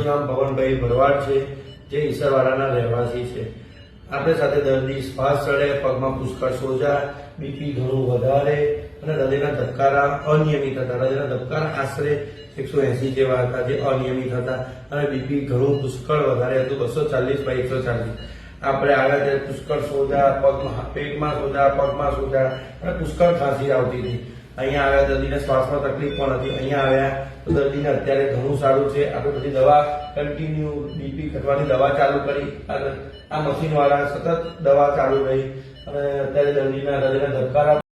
દર્દીનું નામ પવનભાઈ ભરવાડ છે, જે ઈસરવાડાના રહેવાસી છે. આપણે સાથે દર્દી શ્વાસ ચડે, પગમાં પુષ્કળ સોજા, બીપી ઘણું વધારે અને હૃદયના ધબકારા અનિયમિત હતા. હૃદયના ધબકારા આશરે 180 જેવા હતા, જે અનિયમિત હતા અને બીપી ઘણું પુષ્કળ વધારે હતું, 240/140. આપણે આવ્યા ત્યારે પુષ્કળ સોજા, પગમાં પેટમાં સોજા, પગમાં સોજા અને પુષ્કળ ખાંસી આવતી હતી. અહીંયા આવ્યા દર્દીને શ્વાસમાં તકલીફ પણ હતી. અહીંયા આવ્યા તો દર્દીને અત્યારે ઘણું સારું છે. આપણે બધી દવા કન્ટિન્યુ બીપી ઘટવાની દવા ચાલુ કરી અને આ મશીન વાળા સતત દવા ચાલુ રહી અને અત્યારે દર્દીના હૃદયના ધબકારા